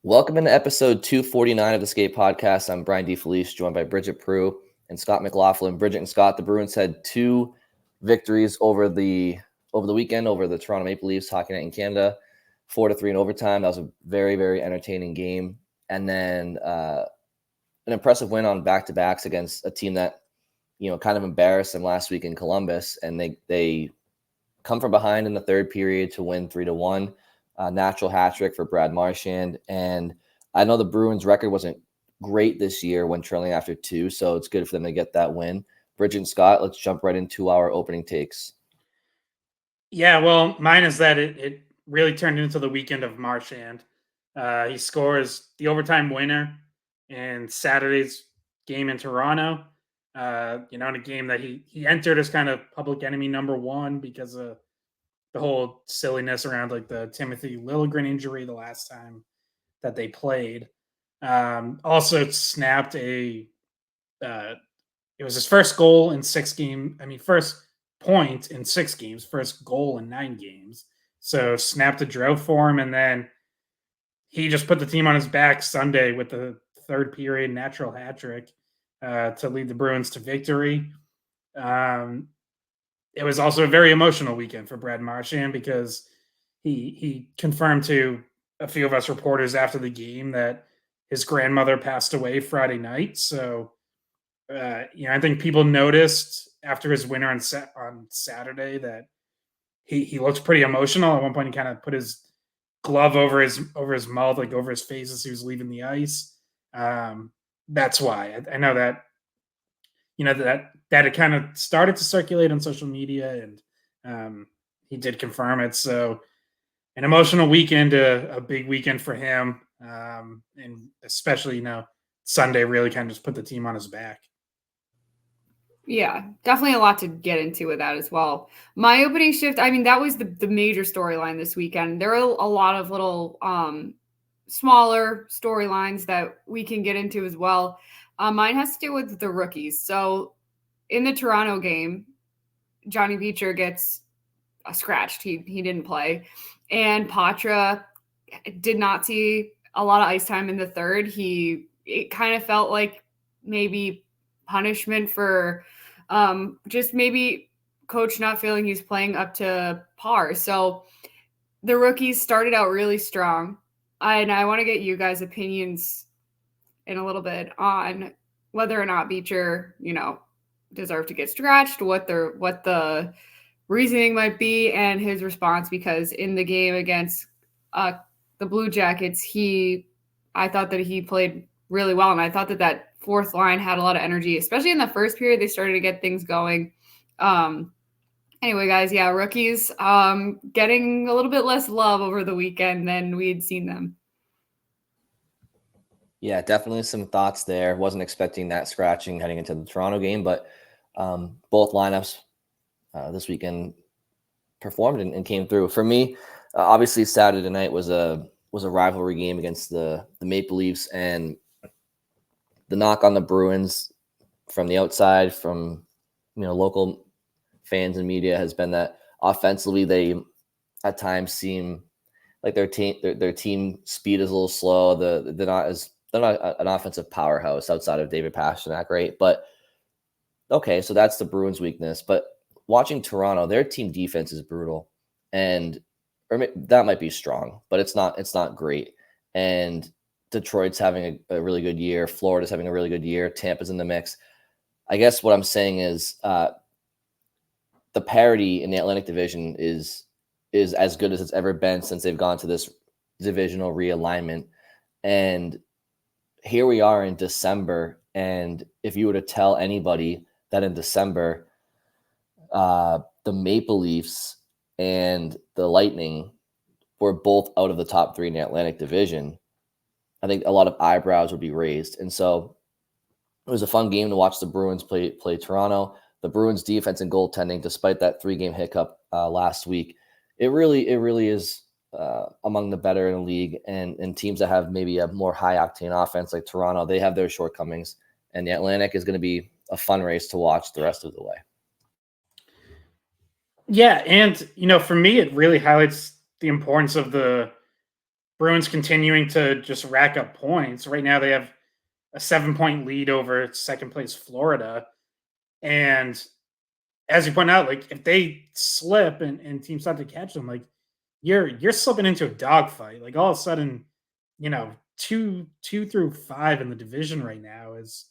Welcome into episode 249 of the Skate Podcast. I'm Brian DeFelice, joined by Bridget Prue and Scott McLaughlin. Bridget and Scott, the Bruins had two victories over the weekend over the Toronto Maple Leafs Hockey Night in Canada, 4-3 in overtime. That was a very, very entertaining game. And then an impressive win on back-to-backs against a team that, kind of embarrassed them last week in Columbus. And they come from behind in the third period to win 3-1. Natural hat trick for Brad Marchand. And I know the Bruins record wasn't great this year when trailing after two, so it's good for them to get that win. Bridget and Scott, let's jump right into our opening takes. Yeah, well, mine is that it really turned into the weekend of Marchand. He scores the overtime winner in Saturday's game in Toronto. In a game that he entered as kind of public enemy number one because of the whole silliness around like the Timothy Liljegren injury the last time that they played. Also snapped it was his first goal in first point in 6 games, first goal in 9 games. So snapped a drought for him, and then he just put the team on his back Sunday with the third period natural hat trick to lead the Bruins to victory. It was also a very emotional weekend for Brad Marchand because he confirmed to a few of us reporters after the game that his grandmother passed away Friday night. So, I think people noticed after his winner on Saturday that he looked pretty emotional. At one point, he kind of put his glove over his mouth, like over his face as he was leaving the ice. That's why I know that that it kind of started to circulate on social media, and he did confirm it. So an emotional weekend, a big weekend for him, and especially Sunday really kind of just put the team on his back. Yeah, definitely a lot to get into with that as well. My opening shift, that was the major storyline this weekend. There are a lot of little smaller storylines that we can get into as well. Mine has to do with the rookies. So in the Toronto game, Johnny Beecher gets scratched. He didn't play. And Poitras did not see a lot of ice time in the third. It kind of felt like maybe punishment for just maybe coach not feeling he's playing up to par. So the rookies started out really strong. And I want to get you guys' opinions in a little bit on whether or not Beecher, deserved to get scratched, what the reasoning might be, and his response. Because in the game against the Blue Jackets, I thought that he played really well, and I thought that fourth line had a lot of energy, especially in the first period. They started to get things going. Anyway, guys, yeah, rookies getting a little bit less love over the weekend than we had seen them. Yeah, definitely some thoughts there. Wasn't expecting that scratching heading into the Toronto game, but both lineups this weekend performed and came through. For me, obviously Saturday night was a rivalry game against the Maple Leafs, and the knock on the Bruins from the outside, from local fans and media, has been that offensively they at times seem like their team speed is a little slow. They're not an offensive powerhouse outside of David Pastrnak, right? But okay, so that's the Bruins' weakness. But watching Toronto, their team defense is brutal, and that might be strong, but it's not great. And Detroit's having a really good year. Florida's having a really good year. Tampa's in the mix. I guess what I'm saying is the parity in the Atlantic Division is as good as it's ever been since they've gone to this divisional realignment. And here we are in December, and if you were to tell anybody that in December the Maple Leafs and the Lightning were both out of the top 3 in the Atlantic Division, I think a lot of eyebrows would be raised. And so it was a fun game to watch the Bruins play Toronto. The Bruins defense and goaltending, despite that 3-game hiccup last week, it really is among the better in the league. And teams that have maybe a more high octane offense like Toronto, they have their shortcomings. And the Atlantic is going to be a fun race to watch the rest of the way. Yeah, and for me, it really highlights the importance of the Bruins continuing to just rack up points. Right now they have a 7-point lead over second place Florida. And as you point out, like if they slip and teams start to catch them, like you're slipping into a dogfight. Like all of a sudden, 2 through 5 in the division right now is,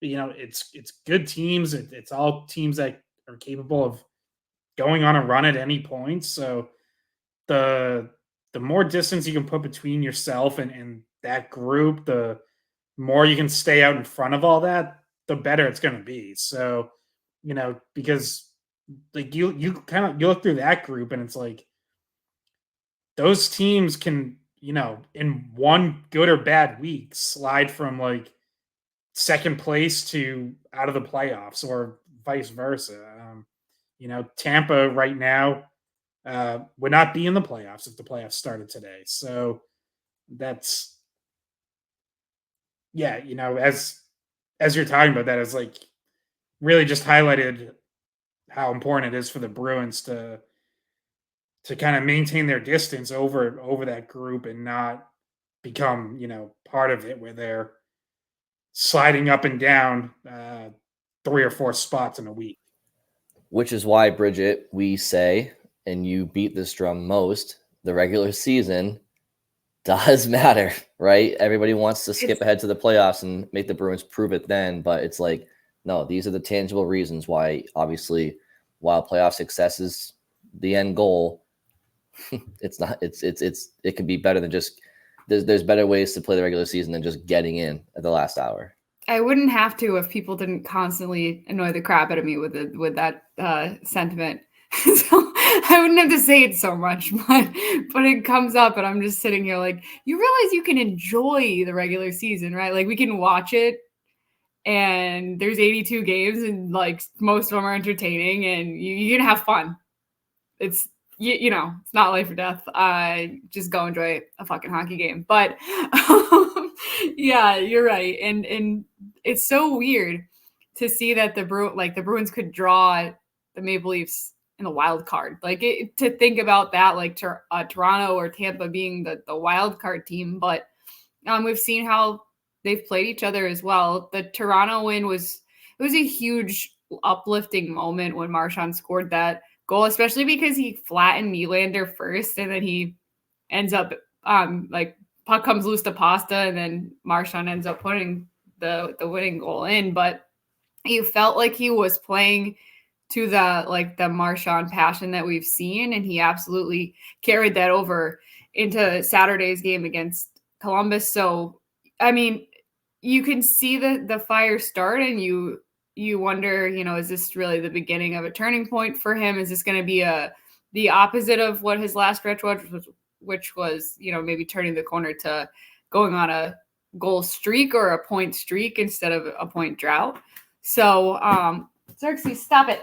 it's good teams. It's all teams that are capable of going on a run at any point. So the more distance you can put between yourself and that group, the more you can stay out in front of all that, the better it's going to be. So, because like you look through that group and it's like those teams can, in one good or bad week slide from like second place to out of the playoffs or vice versa. Tampa right now would not be in the playoffs if the playoffs started today. So that's, yeah, as you're talking about that, it's like really just highlighted how important it is for the Bruins to kind of maintain their distance over that group and not become, part of it where they're sliding up and down 3 or 4 spots in a week. Which is why, Bridget, we say, and you beat this drum most, the regular season does matter, right? Everybody wants to skip ahead to the playoffs and make the Bruins prove it then, but it's like, no, these are the tangible reasons why, obviously, while playoff success is the end goal, it's not, it could be better than just, there's better ways to play the regular season than just getting in at the last hour. I wouldn't have to if people didn't constantly annoy the crap out of me with that sentiment. So I wouldn't have to say it so much, but it comes up and I'm just sitting here like, you realize you can enjoy the regular season, right? Like we can watch it and there's 82 games and like most of them are entertaining and you can have fun. It's, it's not life or death. Just go enjoy a fucking hockey game. But yeah, you're right. And it's so weird to see that the Bruins could draw the Maple Leafs in the wild card. Like to think about that, like Toronto or Tampa being the wild card team. But we've seen how they've played each other as well. The Toronto win was a huge uplifting moment when Marchand scored that goal, especially because he flattened Nylander first and then he ends up like puck comes loose to Pasta and then Marchand ends up putting the winning goal in. But he felt like he was playing to the Marchand passion that we've seen, and he absolutely carried that over into Saturday's game against Columbus. So I mean, you can see the fire start and you wonder, is this really the beginning of a turning point for him? Is this going to be the opposite of what his last stretch was, which was, maybe turning the corner to going on a goal streak or a point streak instead of a point drought? So, Xerxes, stop it.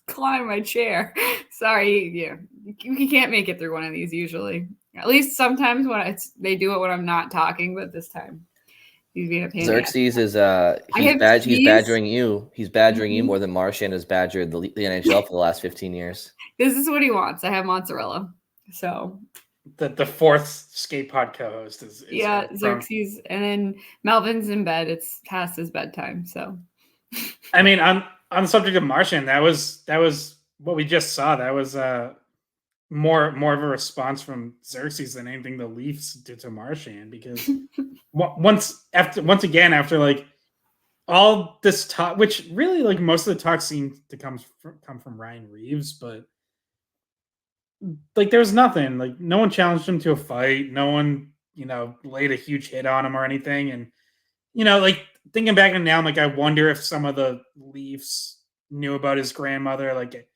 Climb my chair. Sorry. Yeah. You can't make it through one of these usually. At least sometimes when they do it when I'm not talking, but this time he's being a pain. Xerxes is he's badgering you. He's badgering you more than Marchand has badgered the NHL for the last 15 years. This is what he wants. I have mozzarella. So the fourth skate pod co-host is yeah, Xerxes, and then Melvin's in bed. It's past his bedtime. So I mean, on the subject of Marchand, that was what we just saw. That was more of a response from Xerxes than anything the Leafs did to Marchand, because once again after like all this talk, which really like most of the talk seemed to come from Ryan Reeves, but like there was nothing, like no one challenged him to a fight, no one laid a huge hit on him or anything, and like thinking back on it now, I'm like, I wonder if some of the Leafs knew about his grandmother, like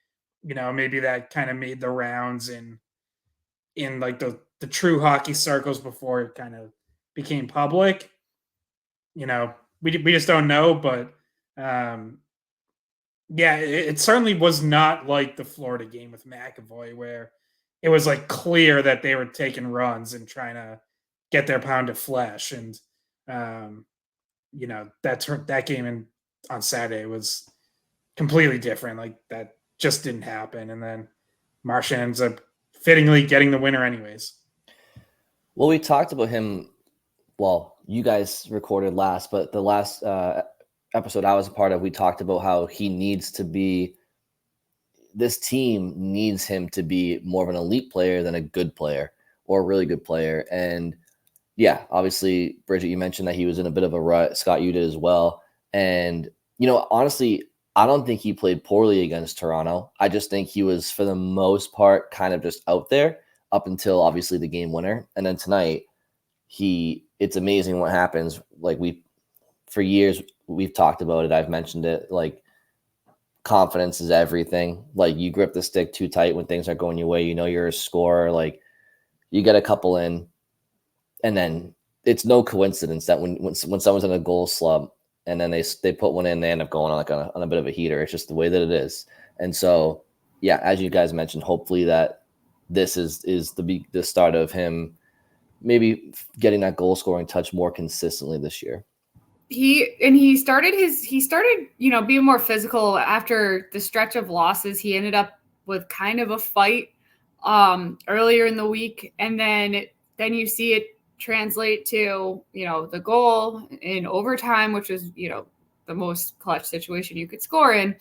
maybe that kind of made the rounds in like the true hockey circles before it kind of became public. We just don't know, but yeah, it certainly was not like the Florida game with McAvoy, where it was like clear that they were taking runs and trying to get their pound of flesh. And, that game on Saturday was completely different. Like that just didn't happen. And then Marchand ends up fittingly getting the winner anyways. Well, we talked about him. Well, you guys recorded last, but the last episode I was a part of, we talked about how he needs to be. This team needs him to be more of an elite player than a good player or a really good player. And yeah, obviously, Bridget, you mentioned that he was in a bit of a rut. Scott, you did as well. And, honestly, I don't think he played poorly against Toronto. I just think he was, for the most part, kind of just out there up until obviously the game winner. And then tonight, it's amazing what happens. Like for years, we've talked about it. I've mentioned it. Like, confidence is everything. Like, you grip the stick too tight when things aren't going your way. You're a scorer. Like, you get a couple in, and then it's no coincidence that when someone's in a goal slump and then they put one in, they end up going on a bit of a heater. It's just the way that it is. And so, yeah, as you guys mentioned, hopefully that this is the start of him maybe getting that goal scoring touch more consistently this year. He started being more physical after the stretch of losses. He ended up with kind of a fight earlier in the week, and then you see it translate to the goal in overtime, which is the most clutch situation you could score in.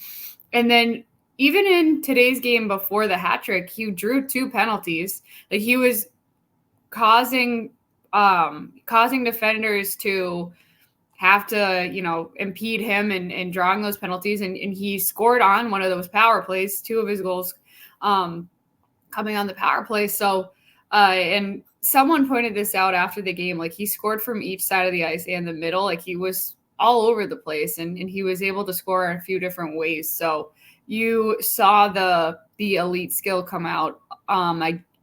And then even in today's game before the hat trick, he drew 2 penalties. Like, he was causing defenders to have to, impede him and drawing those penalties. And he scored on one of those power plays, 2 of his goals coming on the power play. So, and someone pointed this out after the game, like, he scored from each side of the ice and the middle. Like, he was all over the place, and he was able to score in a few different ways. So you saw the elite skill come out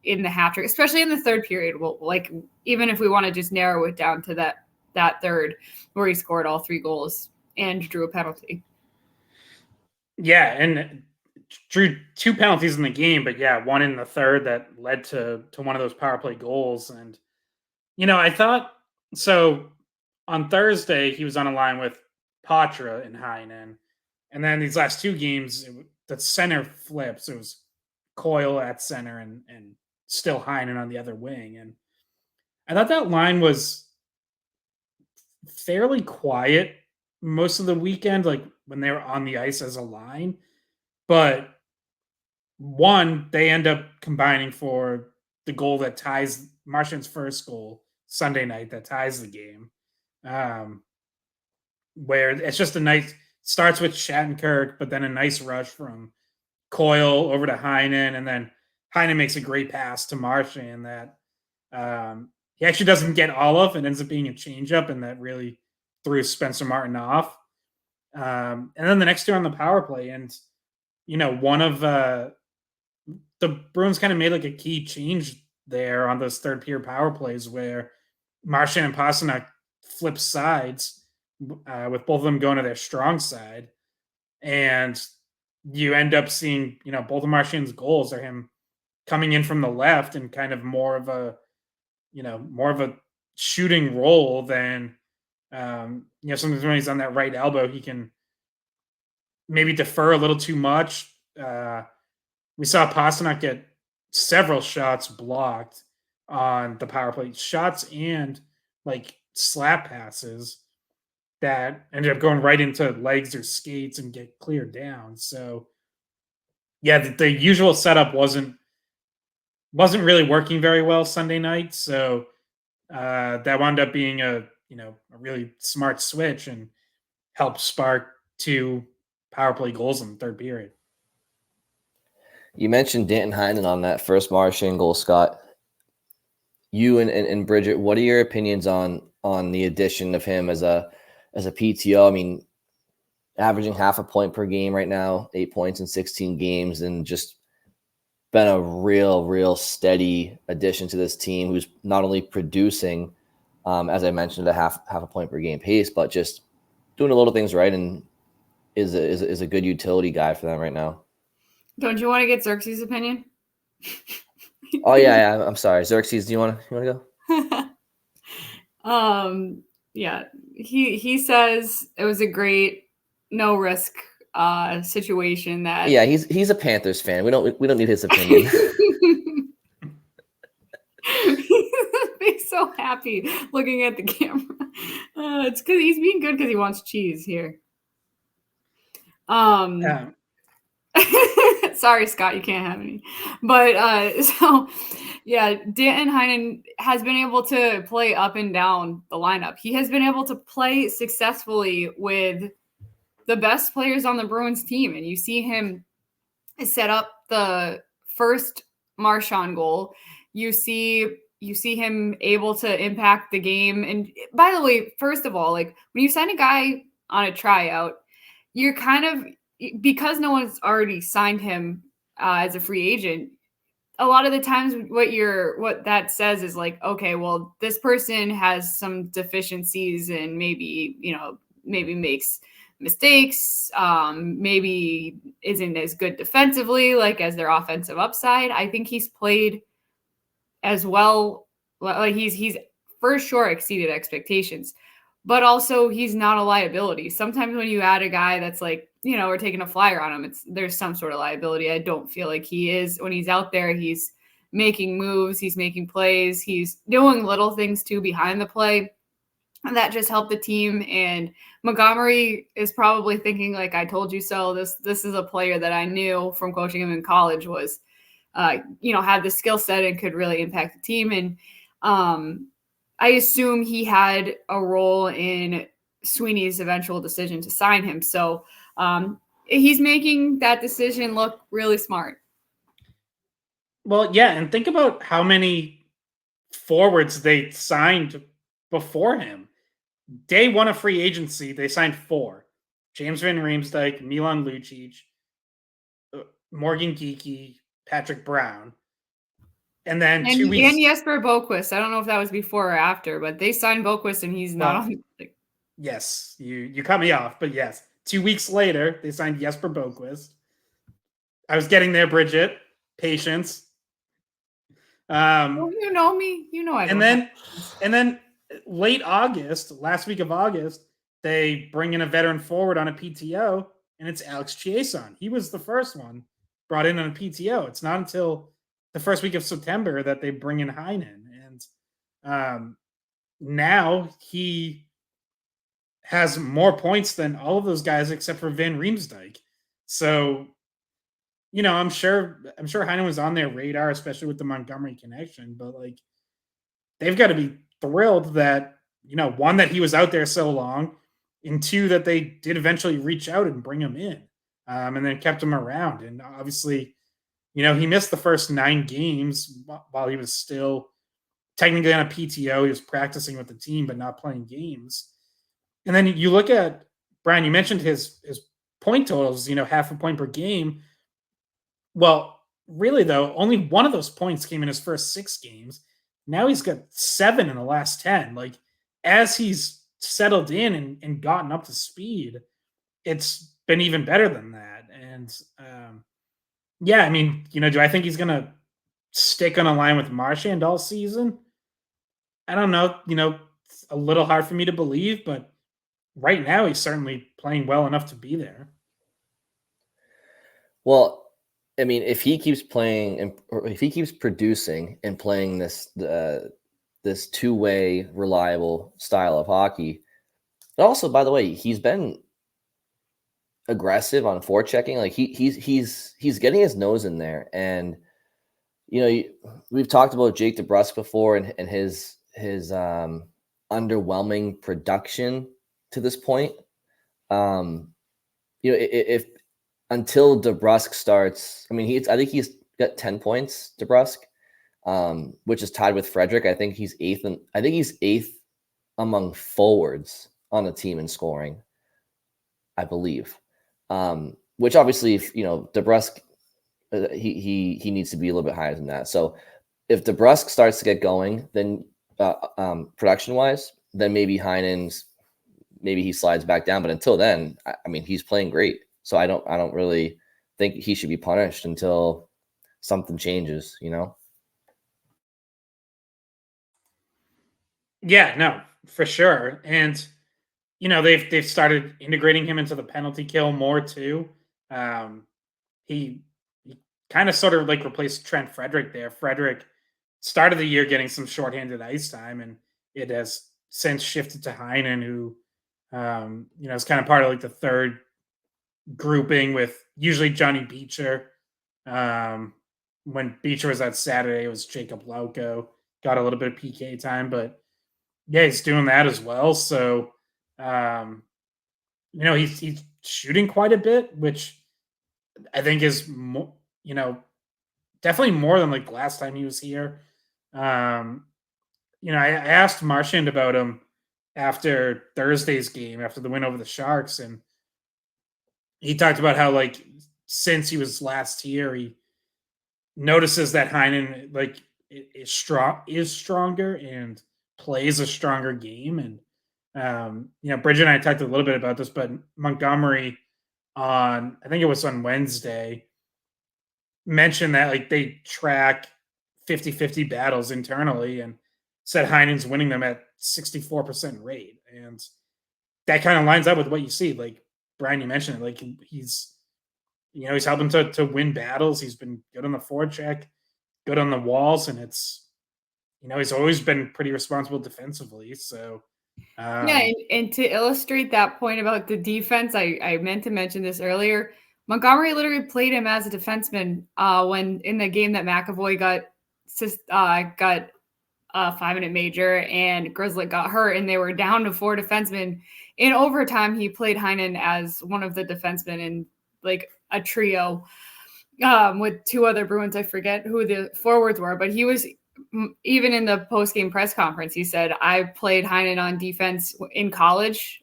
in the hat trick, especially in the third period. Well, like, even if we want to just narrow it down to that third where he scored all 3 goals and drew a penalty. Yeah, and drew 2 penalties in the game, but yeah, one in the third that led to one of those power play goals. And I thought so. On Thursday, he was on a line with Poitras and Heinen, and then these last 2 games, the center flips. It was Coyle at center and still Heinen on the other wing, and I thought that line was fairly quiet most of the weekend, like when they were on the ice as a line. But they end up combining for the goal that ties Marchand's first goal Sunday night that ties the game. Where it's just a nice starts with Shattenkirk, but then a nice rush from Coyle over to Heinen, and then Heinen makes a great pass to Marchand that he actually doesn't get all of. It ends up being a changeup, and that really threw Spencer Martin off. And then the next 2 on the power play, and one of the Bruins kind of made like a key change there on those third period power plays where Marchand and Pastrnak flip sides with both of them going to their strong side, and you end up seeing both of Marchand's goals are him coming in from the left and kind of more of a shooting role than sometimes when he's on that right elbow he can maybe defer a little too much. We saw Pastrnak get several shots blocked on the power play, shots and like slap passes that ended up going right into legs or skates and get cleared down. So yeah, the usual setup wasn't really working very well Sunday night. So that wound up being a really smart switch and helped spark 2 power play goals in the third period. You mentioned Danton Heinen on that first Marchand goal, Scott. You and Bridget, what are your opinions on the addition of him as a PTO? I mean, averaging half a point per game right now, 8 points in 16 games, and just been a real steady addition to this team who's not only producing, as I mentioned, a half a point per game pace, but just doing the little things right and is a good utility guy for them right now. Don't you want to get Xerxes' opinion? Oh yeah, I'm sorry. Xerxes, do you want to go? Yeah, he says it was a great no risk situation. That he's a Panthers fan. We don't need his opinion. so happy looking at the camera. It's because he's being good because he wants cheese here. Sorry, Scott, you can't have any. But so yeah, Danton Heinen has been able to play up and down the lineup. He has been able to play successfully with the best players on the Bruins team, and you see him set up the first Marchand goal. You see him able to impact the game. And by the way, first of all, like when you sign a guy on a tryout, you're kind of, because no one's already signed him as a free agent, a lot of the times what that says is like, okay, well, this person has some deficiencies and maybe makes mistakes, maybe isn't as good defensively, like as their offensive upside. I think he's played as well. Like he's for sure exceeded expectations, but also he's not a liability. Sometimes when you add a guy that's like, we're taking a flyer on him, there's some sort of liability. I don't feel like he is. When he's out there, he's making moves, he's making plays, he's doing little things too behind the play. And that just helped the team. And Montgomery is probably thinking, like, I told you so. This is a player that I knew from coaching him in college was, had the skill set and could really impact the team. And I assume he had a role in Sweeney's eventual decision to sign him. So he's making that decision look really smart. Well, yeah, and think about how many forwards they signed before him. Day one of free agency, they signed 4. James Van Riemsdyk, Milan Lucic, Morgan Geekie, Patrick Brown. And then 2 weeks... And Jesper Boquist. I don't know if that was before or after, but they signed Boquist and he's not on... Yes, you cut me off, but yes. 2 weeks later, they signed Jesper Boquist. I was getting there, Bridget. Patience. You know me. You know I don't. And then late August, last week of August, they bring in a veteran forward on a PTO, and it's Alex Chiasson. He was the first one brought in on a PTO. It's not until the first week of September that they bring in Heinen. And now he has more points than all of those guys except for Van Riemsdyk. So, I'm sure Heinen was on their radar, especially with the Montgomery connection, but like they've got to be thrilled that, one, that he was out there so long, and 2, that they did eventually reach out and bring him in, and then kept him around. And obviously, he missed the first 9 games while he was still technically on a PTO. He was practicing with the team, but not playing games. And then you look at, Brian, you mentioned his point totals, half a point per game. Well, really, though, only one of those points came in his first 6 games. Now he's got 7 in the last 10. Like, as he's settled in and gotten up to speed, it's been even better than that. And, do I think he's going to stick on a line with Marchand all season? I don't know. It's a little hard for me to believe, but right now he's certainly playing well enough to be there. Well, I mean, if he keeps playing or if he keeps producing and playing this two-way reliable style of hockey, and also, by the way, he's been aggressive on forechecking. Like he's getting his nose in there, and we've talked about Jake DeBrusk before and his underwhelming production to this point. If until DeBrusk starts, I think he's got 10 points, DeBrusk, which is tied with Frederick. I think he's eighth among forwards on the team in scoring, I believe. Which obviously, if DeBrusk, he needs to be a little bit higher than that. So if DeBrusk starts to get going, then production wise, then maybe he slides back down. But until then, he's playing great. So I don't really think he should be punished until something changes, Yeah, no, for sure. And they've started integrating him into the penalty kill more too. He kind of sort of like replaced Trent Frederick there. Frederick start of the year getting some shorthanded ice time, and it has since shifted to Heinen, who is kind of part of like the third grouping with usually Johnny Beecher. When Beecher was at Saturday, it was Jacob Lauko. Got a little bit of PK time, but yeah, he's doing that as well. So, he's shooting quite a bit, which I think is more, definitely more than like last time he was here. I asked Marchand about him after Thursday's game, after the win over the Sharks, and he talked about how like since he was last here, he notices that Heinen like is stronger and plays a stronger game. And Bridget and I talked a little bit about this, but Montgomery I think it was on Wednesday, mentioned that like they track 50-50 battles internally and said Heinen's winning them at 64% rate. And that kind of lines up with what you see. Like Brian, you mentioned it, like he's helping to win battles. He's been good on the forecheck, good on the walls, and it's, he's always been pretty responsible defensively. So, and to illustrate that point about the defense, I meant to mention this earlier. Montgomery literally played him as a defenseman when in the game that McAvoy got a 5-minute major and Grizzly got hurt, and they were down to 4 defensemen. In overtime, he played Heinen as one of the defensemen in like a trio with 2 other Bruins. I forget who the forwards were, but he was, even in the post-game press conference, he said, I played Heinen on defense in college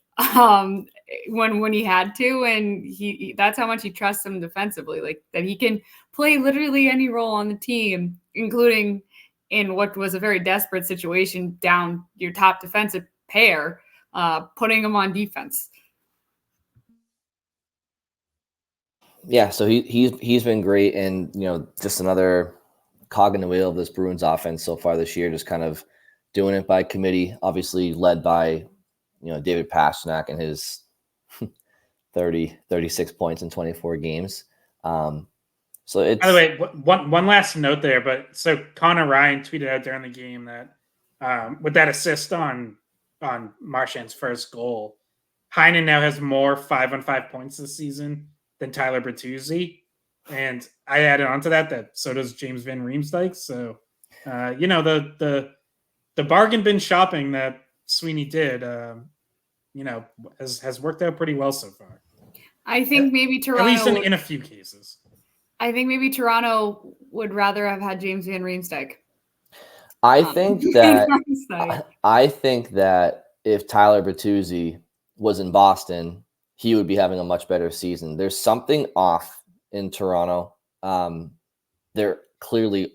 when he had to, and he that's how much he trusts him defensively, like that he can play literally any role on the team, including in what was a very desperate situation, down your top defensive pair, putting him on defense. Yeah, so he's been great, and just another cog in the wheel of this Bruins offense so far this year, just kind of doing it by committee, obviously led by David Pastrnak and his 36 points in 24 games. So it's, by the way, one last note there, but so Connor Ryan tweeted out during the game that with that assist on Marchand's first goal, Heinen now has more 5-on-5 points this season than Tyler Bertuzzi. And I added on to that so does James Van Riemsdyk. So, the bargain bin shopping that Sweeney did, has worked out pretty well so far. I think maybe Toronto, at least in a few cases. I think maybe Toronto would rather have had James Van Riemsdyk. I think that if Tyler Bertuzzi was in Boston, he would be having a much better season. There's something off in Toronto. There clearly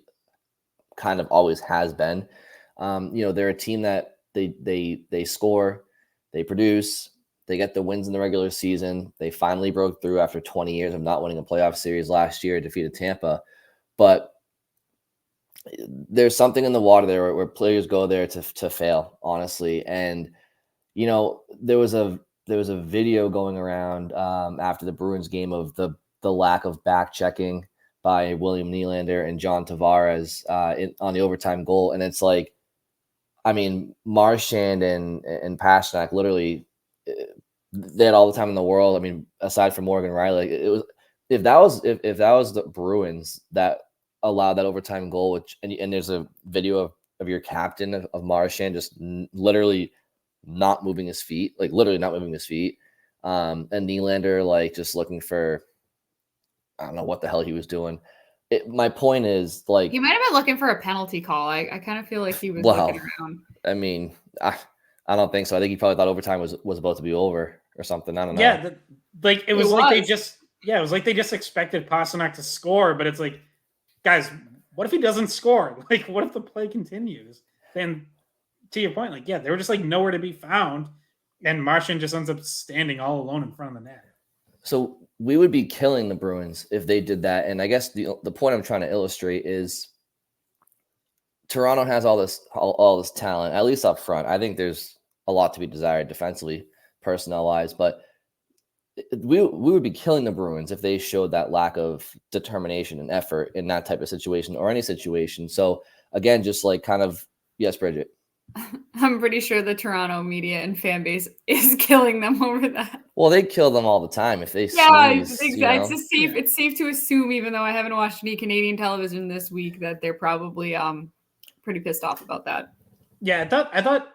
kind of always has been. They're a team that they score, they produce, they get the wins in the regular season. They finally broke through after 20 years of not winning a playoff series last year, defeated Tampa. But there's something in the water there where players go there to fail, honestly. And, there was a video going around after the Bruins game of the lack of back checking by William Nylander and John Tavares on the overtime goal. And it's like, I mean, Marchand and Pastrnak literally, they had all the time in the world. I mean, aside from Morgan Riley, it was if that was the Bruins that allowed that overtime goal, and there's a video of your captain of Marchand just literally not moving his feet, and Nylander like just looking for, I don't know what the hell he was doing. My point is, like, he might have been looking for a penalty call. I kind of feel like he was looking around. I mean, I don't think so. I think he probably thought overtime was about to be over or something. I don't know. Yeah, it was like they just expected Pastrnak to score, but it's like, guys, what if he doesn't score? Like, what if the play continues? Then, to your point, like, yeah, they were just like nowhere to be found, and Marchand just ends up standing all alone in front of the net. So we would be killing the Bruins if they did that. And I guess the point I'm trying to illustrate is Toronto has all this talent, at least up front. I think there's a lot to be desired defensively, personnel-wise, but we would be killing the Bruins if they showed that lack of determination and effort in that type of situation or any situation. So again, just like kind of, yes, Bridget. I'm pretty sure the Toronto media and fan base is killing them over that. Well, they kill them all the time if they sneeze. Exactly. It's safe to assume, even though I haven't watched any Canadian television this week, that they're probably pretty pissed off about that. Yeah, I thought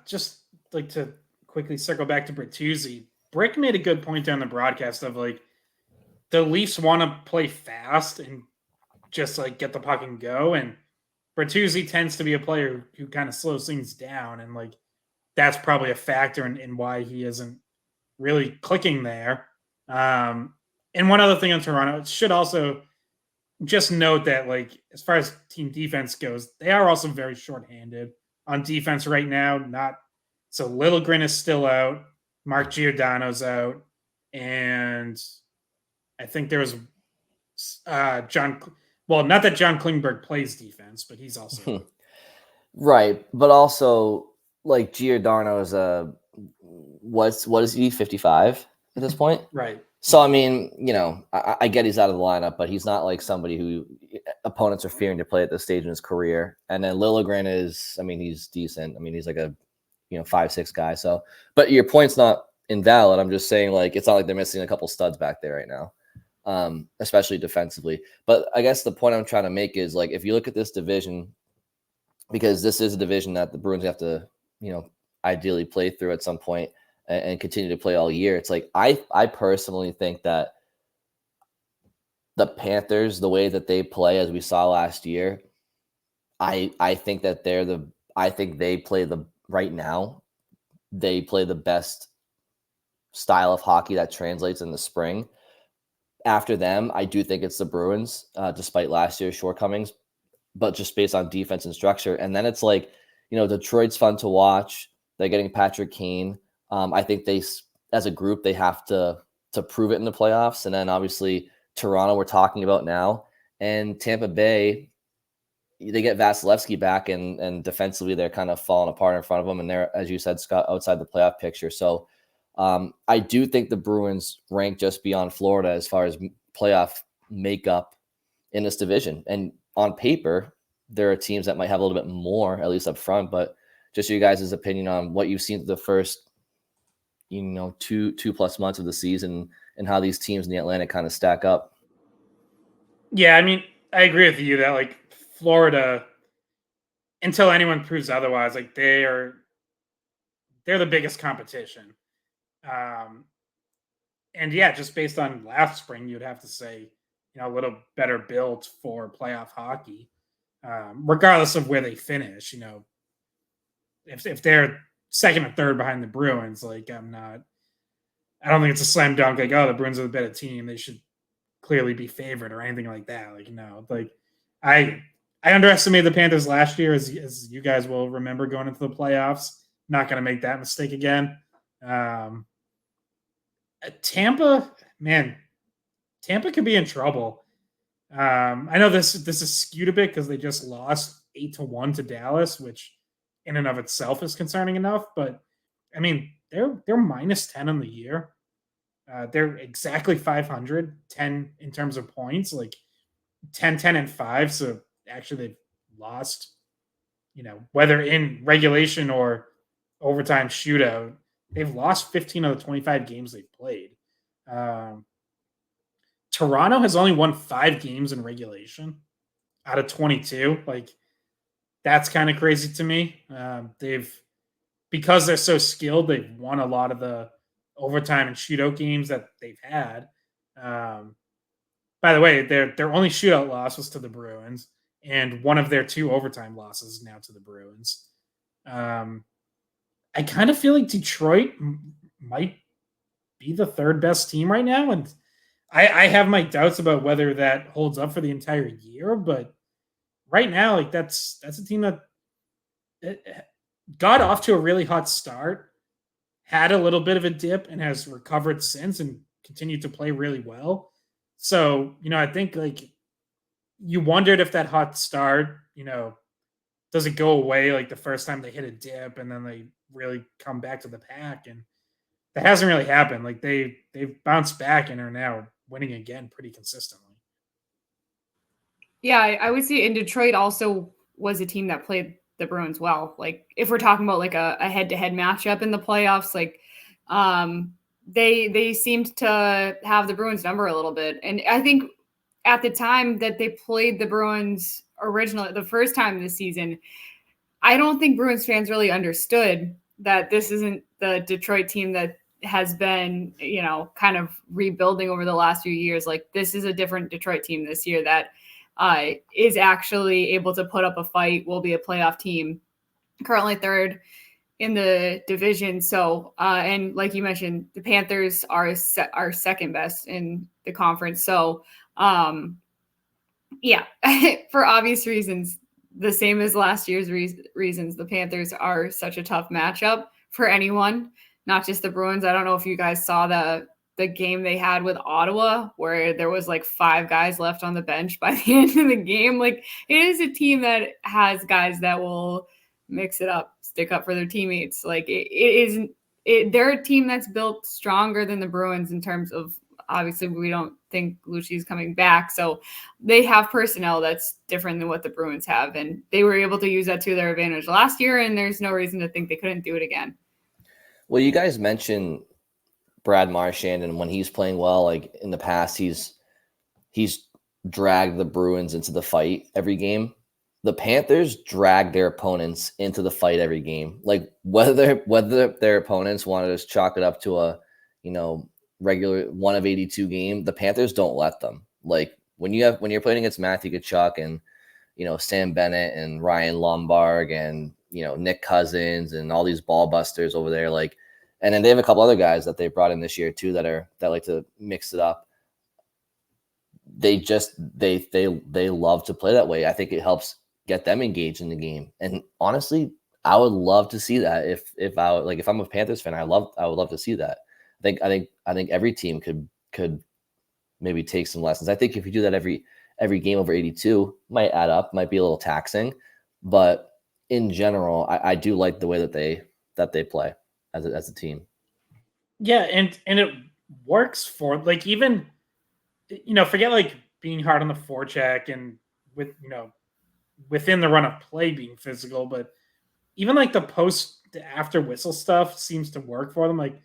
just like to quickly circle back to Bertuzzi. Brick made a good point on the broadcast of like the Leafs want to play fast and just like get the puck and go, and Bertuzzi tends to be a player who kind of slows things down, and like that's probably a factor in why he isn't really clicking there. And one other thing on Toronto, it should also just note that like as far as team defense goes, they are also very shorthanded on defense right now. So Littlegren is still out, Mark Giordano's out, and I think there was John. Well, not that John Klingberg plays defense, but he's also right. But also, like Giordano is what is he, 55 at this point? Right. So I mean, I get he's out of the lineup, but he's not like somebody who opponents are fearing to play at this stage in his career. And then Liljegren is, I mean, he's decent. I mean, he's like a 5'6" guy. So, but your point's not invalid. I'm just saying, like, it's not like they're missing a couple studs back there right now. Especially defensively. But I guess the point I'm trying to make is, like, if you look at this division, because this is a division that the Bruins have to, ideally play through at some point and continue to play all year. It's like, I personally think that the Panthers, the way that they play, as we saw last year, I think that they play right now, they play the best style of hockey that translates in the spring. After them, I do think it's the Bruins, despite last year's shortcomings, but just based on defense and structure. And then it's like, Detroit's fun to watch. They're getting Patrick Kane. I think they, as a group, they have to prove it in the playoffs. And then obviously Toronto, we're talking about now, and Tampa Bay, they get Vasilevsky back, and defensively they're kind of falling apart in front of them. And they're, as you said, Scott, outside the playoff picture. So I do think the Bruins rank just beyond Florida as far as playoff makeup in this division. And on paper, there are teams that might have a little bit more, at least up front. But just your guys' opinion on what you've seen the first, 2+ months of the season and how these teams in the Atlantic kind of stack up. Yeah, I mean, I agree with you that like Florida, until anyone proves otherwise, like they're the biggest competition. And yeah, just based on last spring, you'd have to say, a little better built for playoff hockey, regardless of where they finish. If they're second or third behind the Bruins, like I don't think it's a slam dunk. Like, oh, the Bruins are the better team, they should clearly be favored or anything like that. Like, no, like I underestimated the Panthers last year, as you guys will remember going into the playoffs. Not going to make that mistake again. Tampa could be in trouble. I know this is skewed a bit because they just lost 8-1 to Dallas, which in and of itself is concerning enough. But I mean, they're -10 on the year. They're exactly 500, 10 in terms of points, like 10-10-5. So actually, they've lost. Whether in regulation or overtime shootout, they've lost 15 of the 25 games they've played. Toronto has only won 5 games in regulation out of 22. Like, that's kind of crazy to me. Because they're so skilled, they've won a lot of the overtime and shootout games that they've had. By the way, their only shootout loss was to the Bruins, and one of their 2 overtime losses now to the Bruins. I kind of feel like Detroit might be the third best team right now. And I have my doubts about whether that holds up for the entire year. But right now, like that's a team that got off to a really hot start, had a little bit of a dip, and has recovered since and continued to play really well. So, I think like you wondered if that hot start, does it go away like the first time they hit a dip and then they really come back to the pack? And that hasn't really happened. Like they've bounced back and are now winning again pretty consistently. Yeah, I would say in Detroit also, was a team that played the Bruins well. Like if we're talking about like a head-to-head matchup in the playoffs, like they seemed to have the Bruins number a little bit. And I think at the time that they played the Bruins originally, the first time this season, I don't think Bruins fans really understood that this isn't the Detroit team that has been, kind of rebuilding over the last few years. Like this is a different Detroit team this year that is actually able to put up a fight, will be a playoff team, currently third in the division. So, and like you mentioned, the Panthers are second best in the conference. So, yeah, for obvious reasons, the same as last year's reasons, the Panthers are such a tough matchup for anyone, not just the Bruins. I don't know if you guys saw the game they had with Ottawa where there was like 5 guys left on the bench by the end of the game. Like it is a team that has guys that will mix it up, stick up for their teammates. Like they're a team that's built stronger than the Bruins in terms of, obviously we don't think Lucci's coming back. So they have personnel that's different than what the Bruins have. And they were able to use that to their advantage last year. And there's no reason to think they couldn't do it again. Well, you guys mentioned Brad Marchand, and when he's playing well, like in the past, he's dragged the Bruins into the fight every game. The Panthers drag their opponents into the fight every game. Like whether their opponents want to just chalk it up to a, regular 1 of 82 game, the Panthers don't let them. Like when you're playing against Matthew Tkachuk and, Sam Bennett and Ryan Lombard and, Nick Cousins and all these ball busters over there, like, and then they have a couple other guys that they brought in this year too that like to mix it up. They love to play that way. I think it helps get them engaged in the game. And honestly, I would love to see that if I'm a Panthers fan, I would love to see that. I think every team could maybe take some lessons. I think if you do that every game over 82, might add up, might be a little taxing, but in general, I do like the way that they play as a team. Yeah, and it works for like even forget like being hard on the forecheck and with within the run of play being physical, but even like the post after whistle stuff seems to work for them. Like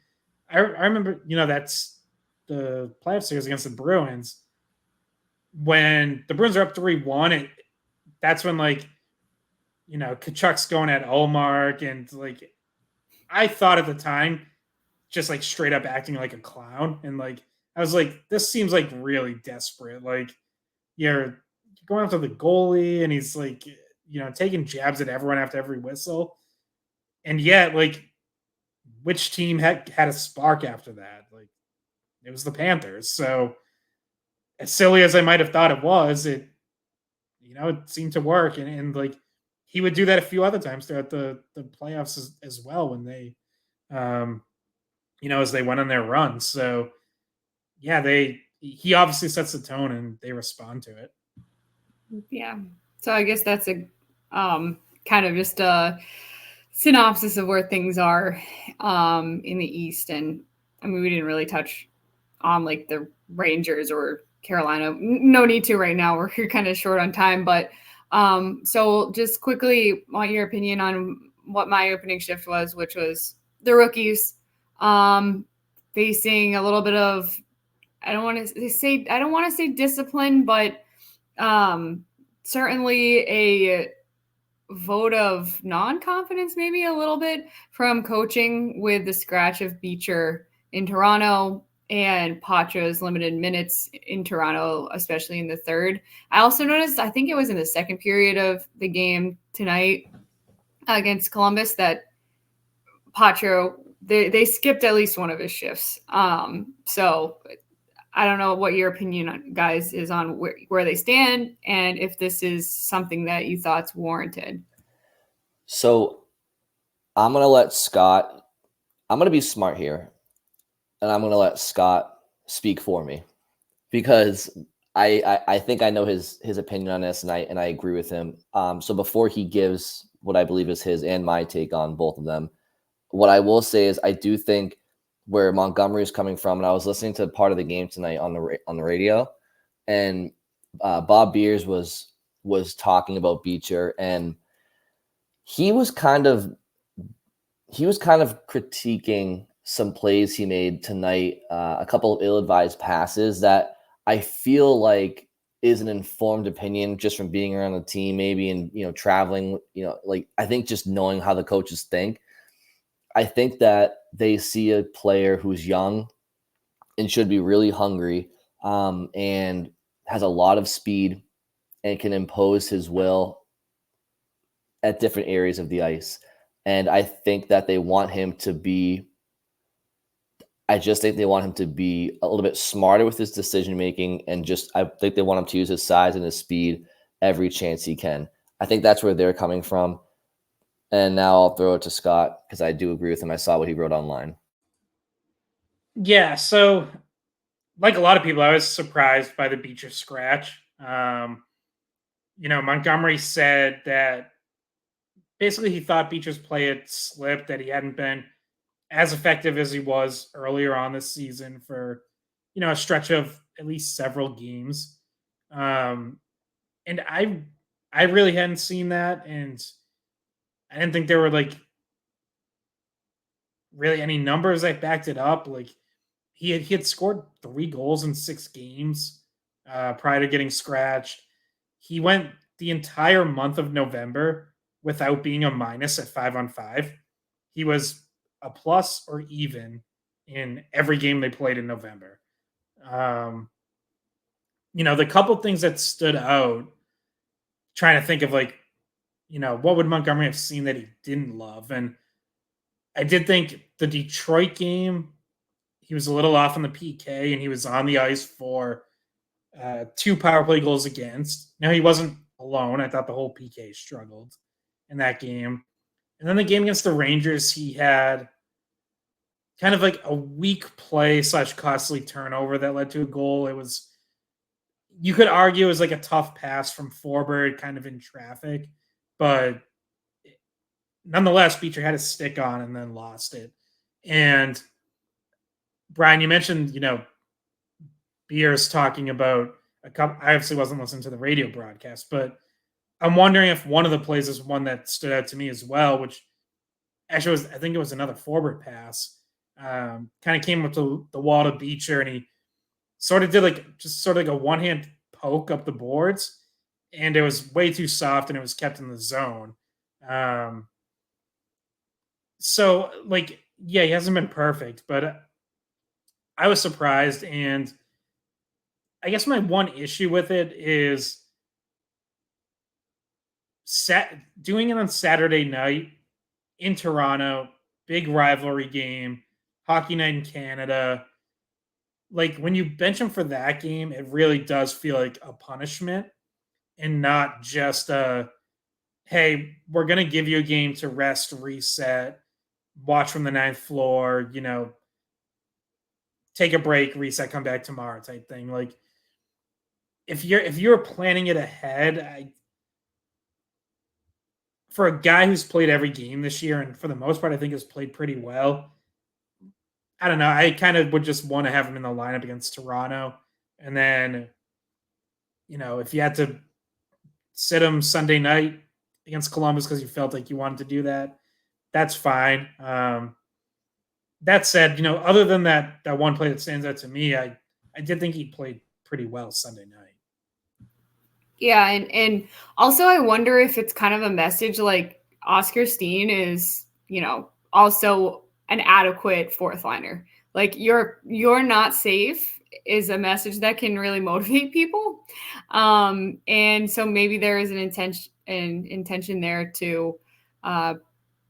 I remember, that's the playoff series against the Bruins. When the Bruins are up 3-1, that's when like, Tkachuk's going at Ullmark, and like I thought at the time, just like straight up acting like a clown. And like I was like, this seems like really desperate. Like you're going after the goalie and he's like, taking jabs at everyone after every whistle. And yet, like, which team had a spark after that? Like, it was the Panthers. So, as silly as I might have thought it was, it seemed to work. And like, he would do that a few other times throughout the playoffs as well when they, as they went on their run. So, yeah, he obviously sets the tone and they respond to it. Yeah. So I guess that's a kind of just a synopsis of where things are in the East. And I mean, we didn't really touch on like the Rangers or Carolina. No need to right now. We're kind of short on time. But so just quickly, want your opinion on what my opening shift was, which was the rookies facing a little bit of, I don't want to say discipline, but certainly a vote of non-confidence, maybe a little bit, from coaching with the scratch of Beecher in Toronto and Poitras limited minutes in Toronto, especially in the third. I also noticed, I think it was in the second period of the game tonight against Columbus, that Poitras, they skipped at least one of his shifts. So I don't know what your opinion, guys, is on where they stand and if this is something that you thought's warranted. So I'm going to let Scott – I'm going to be smart here, and I'm going to let Scott speak for me because I think I know his opinion on this, and I agree with him. So before he gives what I believe is his and my take on both of them, what I will say is I do think where Montgomery is coming from, and I was listening to part of the game tonight on the radio, and Bob Beers was was talking about Beecher, and he was kind of critiquing some plays he made tonight, a couple of ill-advised passes that I feel like is an informed opinion just from being around the team, maybe, and traveling. Like, I think just knowing how the coaches think, I think that they see a player who's young and should be really hungry, and has a lot of speed and can impose his will at different areas of the ice. And I think that they want him to be I just think they want him to be a little bit smarter with his decision making, and I think they want him to use his size and his speed every chance he can. I think that's where they're coming from. And now I'll throw it to Scott because I do agree with him. I saw what he wrote online. Yeah, so like a lot of people, I was surprised by the Beecher scratch. Montgomery said that basically he thought Beecher's play had slipped, that he hadn't been as effective as he was earlier on this season for, a stretch of at least several games. And I really hadn't seen that, and I didn't think there were like really any numbers that backed it up. Like he had scored 3 goals in 6 games prior to getting scratched. He went the entire month of November without being a minus at 5-on-5. He was a plus or even in every game they played in November. The couple things that stood out, trying to think of like, what would Montgomery have seen that he didn't love? And I did think the Detroit game, he was a little off on the PK, and he was on the ice for 2 power play goals against. Now, he wasn't alone. I thought the whole PK struggled in that game. And then the game against the Rangers, he had kind of like a weak play / costly turnover that led to a goal. You could argue it was like a tough pass from Forbert kind of in traffic, but nonetheless, Beecher had his stick on and then lost it. And Brian, you mentioned, Beers talking about a couple. I obviously wasn't listening to the radio broadcast, but I'm wondering if one of the plays is one that stood out to me as well, which actually I think it was another Forbert pass. Kind of came up to the wall to Beecher, and he sort of did like a one-hand poke up the boards, and it was way too soft, and it was kept in the zone. So like, yeah, he hasn't been perfect, but I was surprised. And I guess my one issue with it is doing it on Saturday night in Toronto, big rivalry game, hockey night in Canada. Like, when you bench him for that game, it really does feel like a punishment and not just hey, we're going to give you a game to rest, reset, watch from the 9th floor, take a break, reset, come back tomorrow type thing. Like, if you're planning it ahead, for a guy who's played every game this year, and for the most part, I think has played pretty well, I don't know. I kind of would just want to have him in the lineup against Toronto. And then, if you had to sit him Sunday night against Columbus because you felt like you wanted to do that, that's fine. That said, other than that one play that stands out to me, I did think he played pretty well Sunday night. Yeah, and also I wonder if it's kind of a message like Oscar Steen is, also an adequate 4th liner. Like, you're not safe is a message that can really motivate people. And so maybe there is an intention there to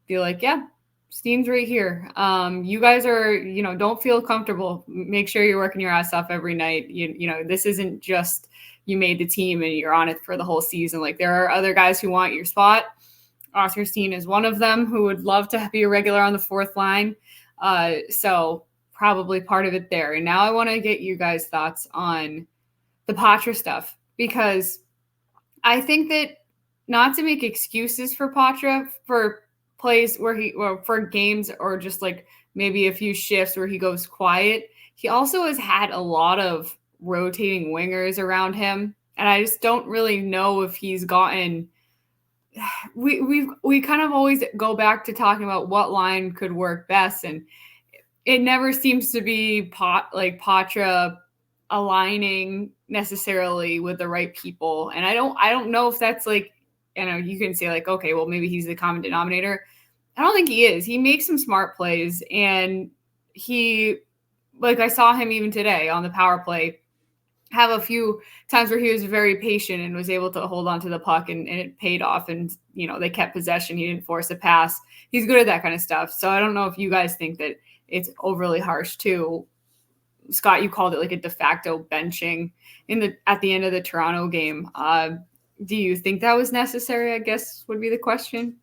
be like, yeah, Steen's right here. You guys are, don't feel comfortable. Make sure you're working your ass off every night. This isn't just you made the team and you're on it for the whole season. Like, there are other guys who want your spot. Oscar Steen is one of them who would love to be a regular on the 4th line. So probably part of it there. And now I want to get you guys' thoughts on the Poitras stuff, because I think that, not to make excuses for Poitras for plays for games or just like maybe a few shifts where he goes quiet, he also has had a lot of rotating wingers around him And I just don't really know if he's gotten. We kind of always go back to talking about what line could work best, and it never seems to be Poitras aligning necessarily with the right people. And I don't know if that's like, you can say like, okay, well, maybe he's the common denominator. I don't think he is. He makes some smart plays, and I saw him even today on the power play have a few times where he was very patient and was able to hold on to the puck, and it paid off, and they kept possession. He didn't force a pass. He's good at that kind of stuff. So I don't know if you guys think that it's overly harsh too. Scott, you called it like a de facto benching at the end of the Toronto game. Do you think that was necessary, I guess would be the question?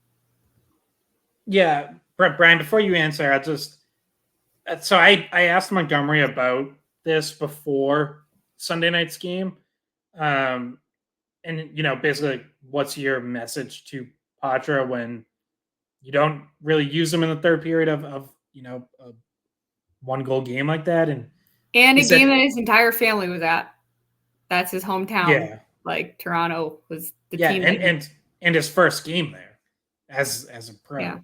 Yeah, Brian, before you answer, I asked Montgomery about this before Sunday night's game. And basically what's your message to Poitras when you don't really use him in the third period of a 1-goal game like that? And a game that his entire family was at. That's his hometown. Yeah. Like Toronto was the team. And his first game there as a pro.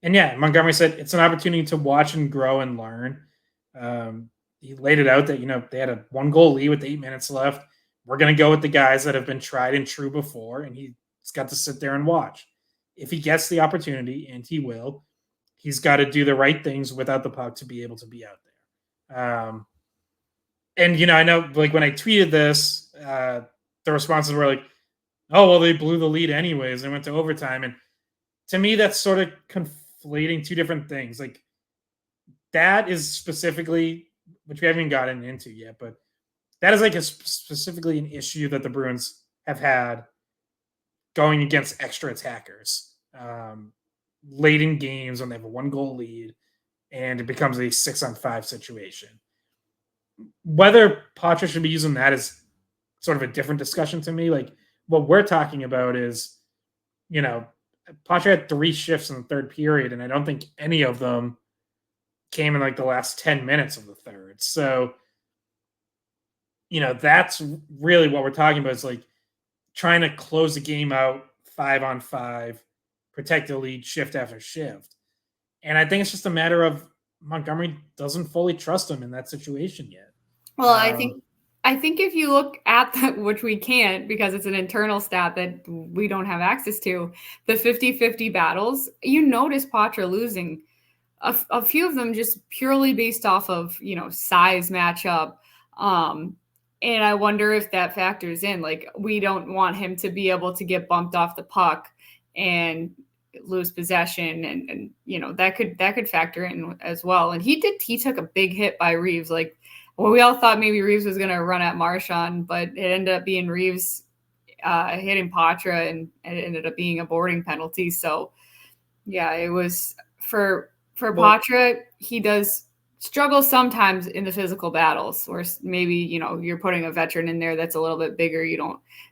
Yeah. Montgomery said it's an opportunity to watch and grow and learn. He laid it out that, they had a 1-goal lead with 8 minutes left. We're going to go with the guys that have been tried and true before, and he's got to sit there and watch. If he gets the opportunity, and he will, he's got to do the right things without the puck to be able to be out there. I know, like, when I tweeted this, the responses were like, oh, well, they blew the lead anyways. They went to overtime. And to me, that's sort of conflating two different things. Like, that is specifically, which we haven't even gotten into yet, but that is like specifically an issue that the Bruins have had going against extra attackers late in games when they have a 1-goal lead and it becomes a 6-on-5 situation. Whether Poitras should be using that is sort of a different discussion to me. Like, what we're talking about is, Poitras had 3 shifts in the third period, and I don't think any of them came in like the last 10 minutes of the third. So, that's really what we're talking about, is like trying to close the game out 5-on-5, protect the lead shift after shift. And I think it's just a matter of Montgomery doesn't fully trust him in that situation yet. Well, I think if you look at that, which we can't because it's an internal stat that we don't have access to, the 50-50 battles, you notice Poitras losing a few of them just purely based off of, size matchup. And I wonder if that factors in. Like, we don't want him to be able to get bumped off the puck and lose possession, and that could factor in as well. And he took a big hit by Reeves. Like, well, we all thought maybe Reeves was going to run at Marchand, but it ended up being Reeves hitting Poitras, and it ended up being a boarding penalty. So yeah, it was for Poitras. He does struggle sometimes in the physical battles, where maybe, you're putting a veteran in there that's a little bit bigger,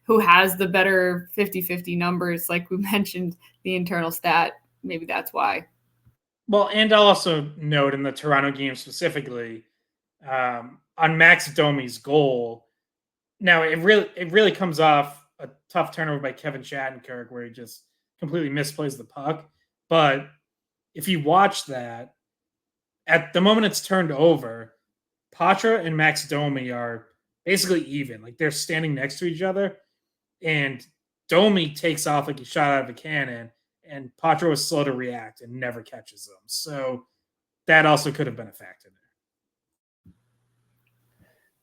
who has the better 50-50 numbers, like we mentioned, the internal stat. Maybe that's why. Well, and I'll also note in the Toronto game specifically, on Max Domi's goal, now it really comes off a tough turnover by Kevin Shattenkirk where he just completely misplays the puck. But if you watch that, at the moment it's turned over, Poitras and Max Domi are basically even. Like, they're standing next to each other, and Domi takes off like he shot out of a cannon, and Poitras was slow to react and never catches them. So that also could have been a factor there.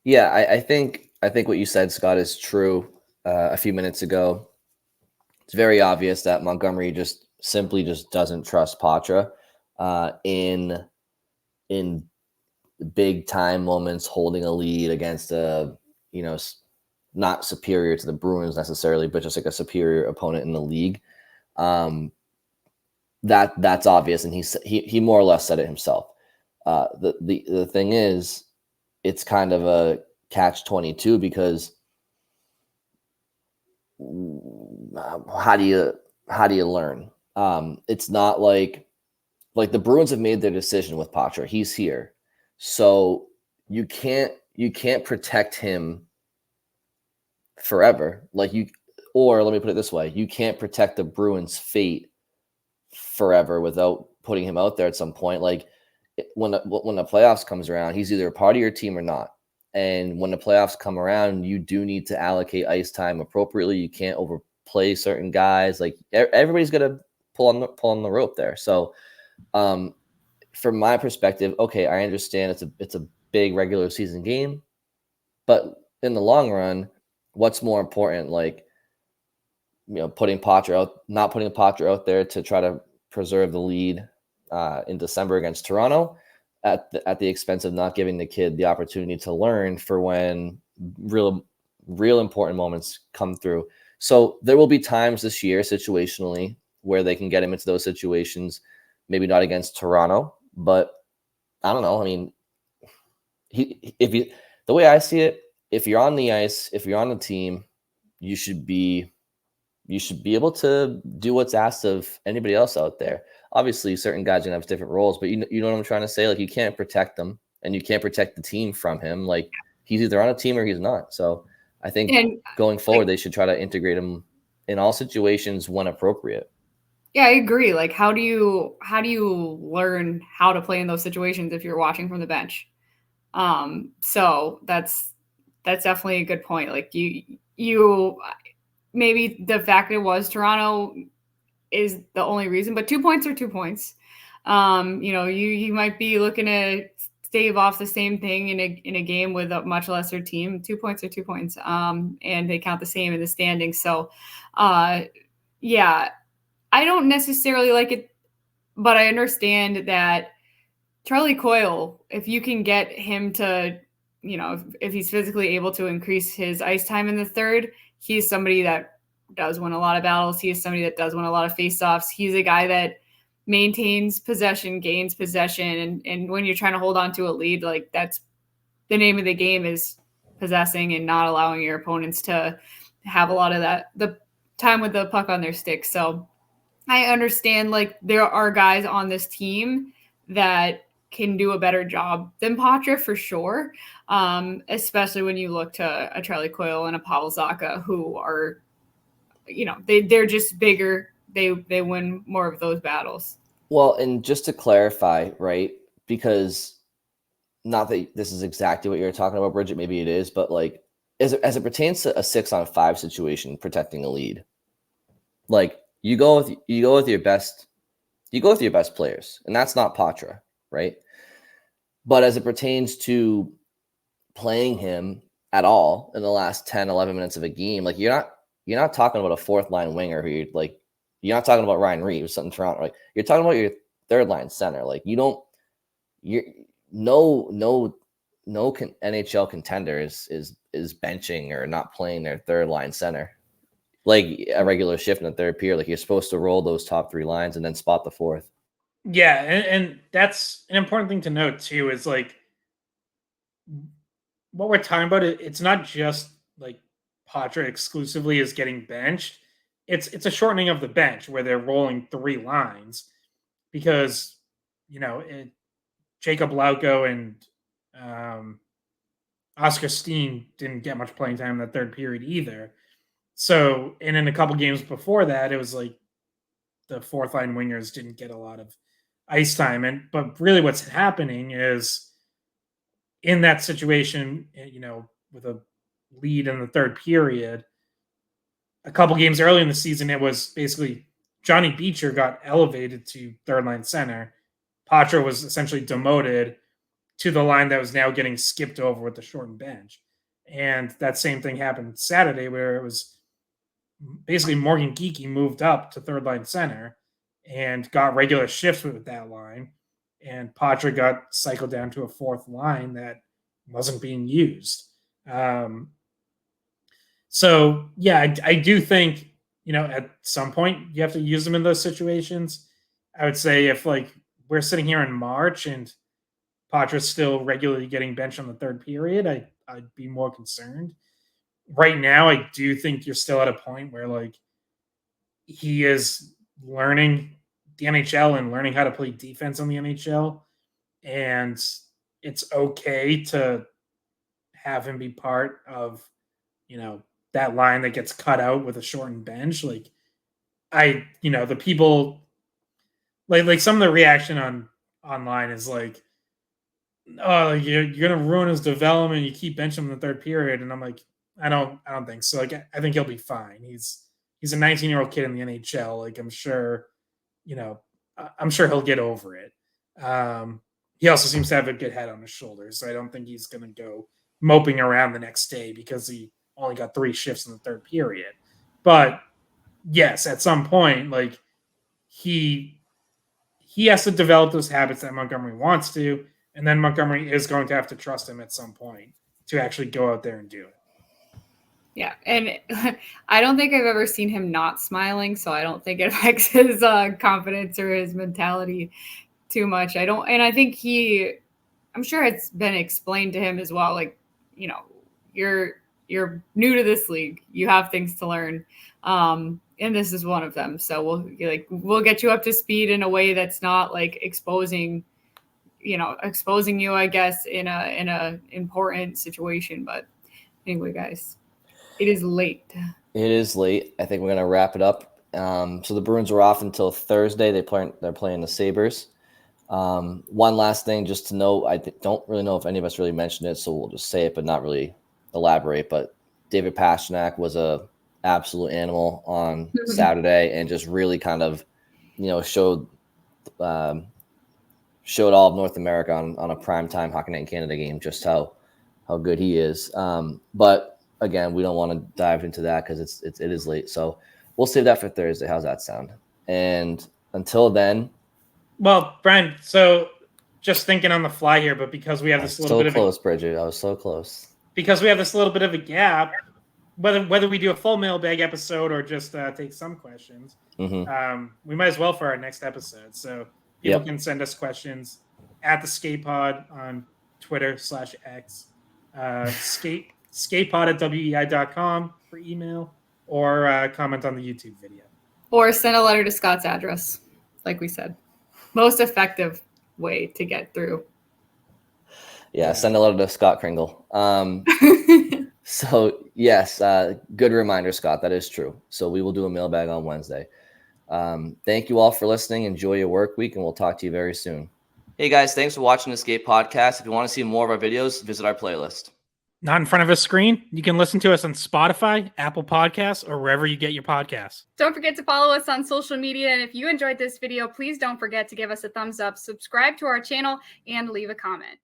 Yeah, I think what you said, Scott, is true. A few minutes ago, it's very obvious that Montgomery just simply doesn't trust Poitras in big time moments, holding a lead against a, not superior to the Bruins necessarily, but just like a superior opponent in the league. That's obvious, and he more or less said it himself. The thing is, it's kind of a catch-22 because how do you learn? It's not like the Bruins have made their decision with Poitras. He's here, so you can't protect him forever. Or let me put it this way: you can't protect the Bruins' fate forever without putting him out there at some point. Like when the playoffs comes around, he's either a part of your team or not. And when the playoffs come around, you do need to allocate ice time appropriately. You can't overplay certain guys. Like everybody's got to pull on the rope there. So, from my perspective, okay, I understand it's a big regular season game, but in the long run, what's more important? Like, not putting Poitras out there to try to preserve the lead in December against Toronto at the expense of not giving the kid the opportunity to learn for when real important moments come through. So there will be times this year situationally where they can get him into those situations, maybe not against Toronto, but I don't know. I mean, the way I see it, if you're on the ice, if you're on the team, you should be able to do what's asked of anybody else out there. Obviously, certain guys are gonna have different roles, but you know what I'm trying to say? Like, you can't protect them and you can't protect the team from him. Like, he's either on a team or he's not. So I think going forward, they should try to integrate him in all situations when appropriate. Yeah, I agree. Like, how do you learn how to play in those situations if you're watching from the bench? So that's definitely a good point. Like, you maybe the fact it was Toronto is the only reason, but 2 points are 2 points. You might be looking to stave off the same thing in a game with a much lesser team. 2 points are 2 points, and they count the same in the standings. So, yeah, I don't necessarily like it, but I understand that Charlie Coyle, if you can get him to, if he's physically able to increase his ice time in the third, he's somebody that does win a lot of battles. He is somebody that does win a lot of faceoffs. He's a guy that maintains possession, gains possession. And when you're trying to hold on to a lead, like, that's the name of the game, is possessing and not allowing your opponents to have a lot of the time with the puck on their stick. So I understand, like, there are guys on this team that can do a better job than Poitras for sure, especially when you look to a Charlie Coyle and a Pavel Zacha, who are, they're just bigger. They win more of those battles. Well, and just to clarify, right, because not that this is exactly what you're talking about, Bridget, maybe it is, but like as it pertains to a 6-on-5 situation, protecting a lead, like you go with your best players, and that's not Poitras, right? But as it pertains to playing him at all in the last 10, 11 minutes of a game, like you're not talking about a fourth line winger who you're not talking about Ryan Reeves, something Toronto. Like, you're talking about your third line center. Like, no NHL contender is benching or not playing their third line center like a regular shift in the third period. Like, you're supposed to roll those top three lines and then spot the fourth. Yeah, and that's an important thing to note too, is like what we're talking about. It's not just like Poitras exclusively is getting benched. It's a shortening of the bench where they're rolling three lines because Jacob Lauko and Oscar Steen didn't get much playing time in the third period either. So, and in a couple games before that, it was like the fourth line wingers didn't get a lot of ice time. But really what's happening is in that situation, with a lead in the third period, a couple games early in the season, it was basically Johnny Beecher got elevated to third line center. Poitras was essentially demoted to the line that was now getting skipped over with the shortened bench. And that same thing happened Saturday, where it was basically Morgan Geekie moved up to third line center and got regular shifts with that line. And Poitras got cycled down to a fourth line that wasn't being used. So, yeah, I do think, at some point you have to use them in those situations. I would say if, like, we're sitting here in March and Poitras still regularly getting benched on the third period, I'd be more concerned. Right now, I do think you're still at a point where, like, he is learning the NHL and learning how to play defense on the NHL. And it's okay to have him be part of, that line that gets cut out with a shortened bench. Like the people like some of the reaction online is like, oh, you're gonna ruin his development. You keep benching him in the third period, and I'm like, I don't think so. Like, I think he'll be fine. He's a 19-year-old kid in the NHL. Like, I'm sure he'll get over it. He also seems to have a good head on his shoulders, so I don't think he's gonna go moping around the next day because he only got 3 shifts in the third period. But yes, at some point, like he has to develop those habits that Montgomery wants to, and then Montgomery is going to have to trust him at some point to actually go out there and do it. Yeah, and I don't think I've ever seen him not smiling, so I don't think it affects his confidence or his mentality too much. I think I'm sure it's been explained to him as well. Like, you're new to this league, you have things to learn, and this is one of them. So we'll get you up to speed in a way that's not like exposing you, I guess, in a important situation. But anyway, guys, it is late. It is late. I think we're gonna wrap it up. So the Bruins are off until Thursday. They're playing the Sabres. One last thing, just to note, I don't really know if any of us really mentioned it, so we'll just say it, but not really elaborate. But David Pastrnak was a absolute animal on Saturday, and just really kind of, showed all of North America on a primetime Hockey Night in Canada game just how good he is. But again, we don't want to dive into that because it is late. So we'll save that for Thursday. How's that sound? And until then. Well, Brian, so just thinking on the fly here, but because we have this little bit of close, Bridget. I was so close. Because we have this little bit of a gap, whether we do a full mailbag episode or just take some questions, we might as well for our next episode. So people can send us questions at the Skate Pod on Twitter /X, skatepod@weei.com for email, or comment on the YouTube video. Or send a letter to Scott's address, like we said. Most effective way to get through. Yeah, send a letter to Scott Kringle. So, yes, good reminder, Scott. That is true. So we will do a mailbag on Wednesday. Thank you all for listening. Enjoy your work week, and we'll talk to you very soon. Hey, guys, thanks for watching the Skate Podcast. If you want to see more of our videos, visit our playlist. Not in front of a screen? You can listen to us on Spotify, Apple Podcasts, or wherever you get your podcasts. Don't forget to follow us on social media. And if you enjoyed this video, please don't forget to give us a thumbs up, subscribe to our channel, and leave a comment.